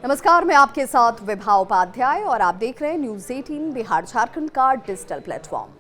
नमस्कार, मैं आपके साथ विभा उपाध्याय और आप देख रहे हैं न्यूज़ 18 बिहार झारखंड का डिजिटल प्लेटफॉर्म।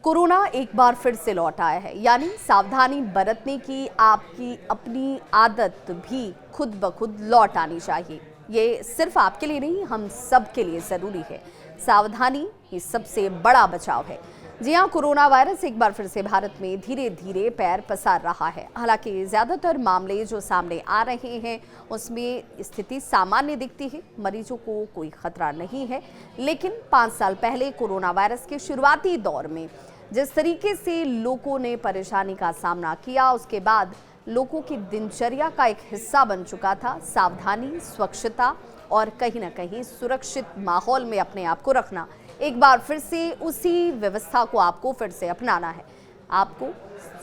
कोरोना एक बार फिर से लौट आया है, यानी सावधानी बरतने की आपकी अपनी आदत भी खुद ब खुद लौट आनी चाहिए। ये सिर्फ आपके लिए नहीं, हम सब के लिए ज़रूरी है। सावधानी ही सबसे बड़ा बचाव है। जी हाँ, कोरोना वायरस एक बार फिर से भारत में धीरे धीरे पैर पसार रहा है। हालांकि ज़्यादातर मामले जो सामने आ रहे हैं उसमें स्थिति सामान्य दिखती है, मरीजों को कोई खतरा नहीं है। लेकिन 5 साल पहले कोरोना वायरस के शुरुआती दौर में जिस तरीके से लोगों ने परेशानी का सामना किया, उसके बाद लोगों की दिनचर्या का एक हिस्सा बन चुका था सावधानी, स्वच्छता और कहीं ना कहीं सुरक्षित माहौल में अपने आप को रखना। एक बार फिर से उसी व्यवस्था को आपको फिर से अपनाना है। आपको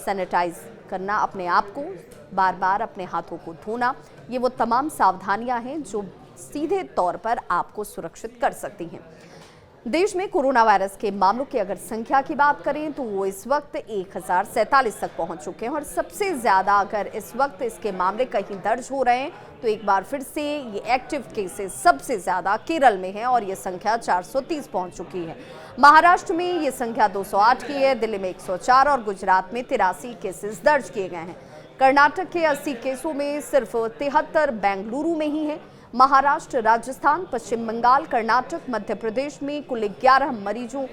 सैनिटाइज करना, अपने आप को बार बार अपने हाथों को धोना, ये वो तमाम सावधानियां हैं जो सीधे तौर पर आपको सुरक्षित कर सकती हैं। देश में कोरोना वायरस के मामलों की अगर संख्या की बात करें तो वो इस वक्त 1047 तक पहुंच चुके हैं और सबसे ज़्यादा अगर इस वक्त इसके मामले कहीं दर्ज हो रहे हैं तो एक बार फिर से ये एक्टिव केसेस सबसे ज़्यादा केरल में है और ये संख्या 430 पहुंच चुकी है। महाराष्ट्र में ये संख्या 208 की है, दिल्ली में 104 और गुजरात में 83 केसेस दर्ज किए गए हैं। कर्नाटक के 80 केसों में सिर्फ 73 बेंगलुरु में ही है। महाराष्ट्र, राजस्थान, पश्चिम बंगाल, कर्नाटक, मध्य प्रदेश में कुल 11 मरीजों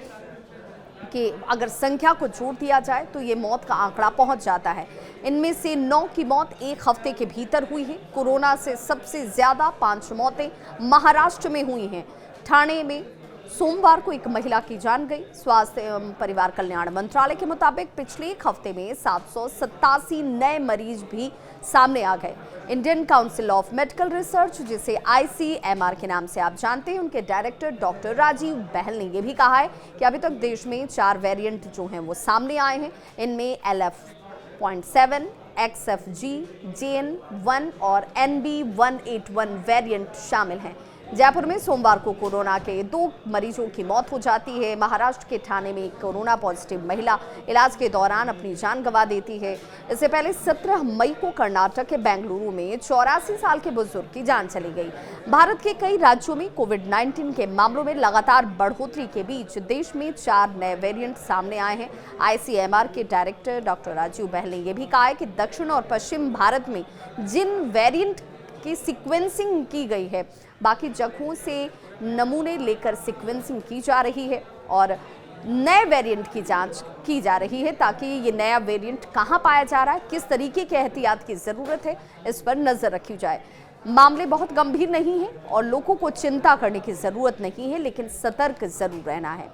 के अगर संख्या को जोड़ दिया जाए तो ये मौत का आंकड़ा पहुंच जाता है। इनमें से 9 की मौत एक हफ्ते के भीतर हुई है। कोरोना से सबसे ज्यादा 5 मौतें महाराष्ट्र में हुई हैं। ठाणे में सोमवार को एक महिला की जान गई। स्वास्थ्य एवं परिवार कल्याण मंत्रालय के मुताबिक पिछले एक हफ्ते में 787 नए मरीज भी सामने आ गए। Indian council of medical research, जिसे ICMR के नाम से आप जानते हैं, उनके डायरेक्टर डॉक्टर राजीव बहल ने यह भी कहा है कि अभी तक देश में 4 वेरिएंट जो हैं वो सामने आए हैं। इनमें LF.7, XFG, JN.1 और NB.181 वेरिएंट शामिल हैं। जयपुर में सोमवार को कोरोना के 2 मरीजों की मौत हो जाती है। महाराष्ट्र के ठाणे में एक कोरोना पॉजिटिव महिला इलाज के दौरान अपनी जान गंवा देती है। इससे पहले 17 मई को कर्नाटक के बेंगलुरु में 84 साल के बुजुर्ग की जान चली गई। भारत के कई राज्यों में कोविड-19 के मामलों में लगातार बढ़ोतरी के बीच देश में 4 नए वेरिएंट सामने आए हैं। ICMR के डायरेक्टर डॉक्टर राजीव बहल ने यह भी कहा है कि दक्षिण और पश्चिम भारत में जिन वेरिएंट की सीक्वेंसिंग की गई है, बाकी जगहों से नमूने लेकर सीक्वेंसिंग की जा रही है और नए वेरिएंट की जांच की जा रही है ताकि ये नया वेरिएंट कहां पाया जा रहा है, किस तरीके के एहतियात की ज़रूरत है, इस पर नज़र रखी जाए। मामले बहुत गंभीर नहीं हैं और लोगों को चिंता करने की ज़रूरत नहीं है, लेकिन सतर्क ज़रूर रहना है।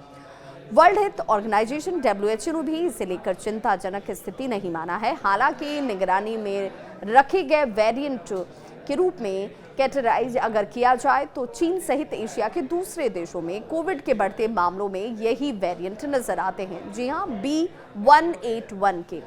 वर्ल्ड हेल्थ ऑर्गेनाइजेशन WHO भी इसे लेकर चिंताजनक स्थिति नहीं माना है। हालांकि निगरानी में रखे गए वेरिएंट के रूप में कैटेगराइज अगर किया जाए तो चीन सहित एशिया के दूसरे देशों में कोविड के बढ़ते मामलों में यही वेरिएंट नजर आते हैं। जी हां, B.181 के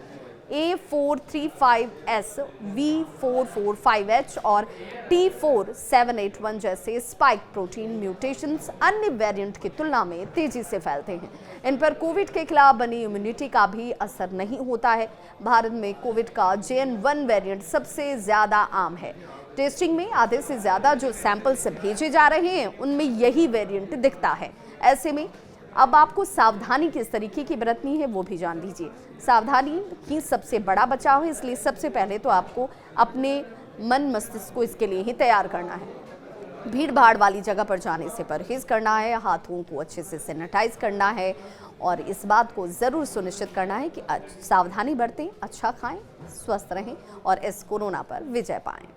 A435S, V445H और T4781 जैसे स्पाइक प्रोटीन म्यूटेशंस अन्य वेरिएंट की तुलना में तेजी से फैलते हैं। इन पर कोविड के खिलाफ बनी इम्यूनिटी का भी असर नहीं होता है। भारत में कोविड का JN.1 वेरिएंट सबसे ज्यादा आम है। टेस्टिंग में आधे से ज्यादा जो सैंपल्स भेजे जा रहे हैं उनमें यही वेरिएंट दिखता है। ऐसे में अब आपको सावधानी किस तरीके की बरतनी है वो भी जान लीजिए। सावधानी ही सबसे बड़ा बचाव है, इसलिए सबसे पहले तो आपको अपने मन मस्तिष्क को इसके लिए ही तैयार करना है। भीड़ भाड़ वाली जगह पर जाने से परहेज करना है, हाथों को अच्छे से सैनिटाइज करना है और इस बात को ज़रूर सुनिश्चित करना है कि सावधानी बरतें, अच्छा खाएं, स्वस्थ रहें और इस कोरोना पर विजय पाएं।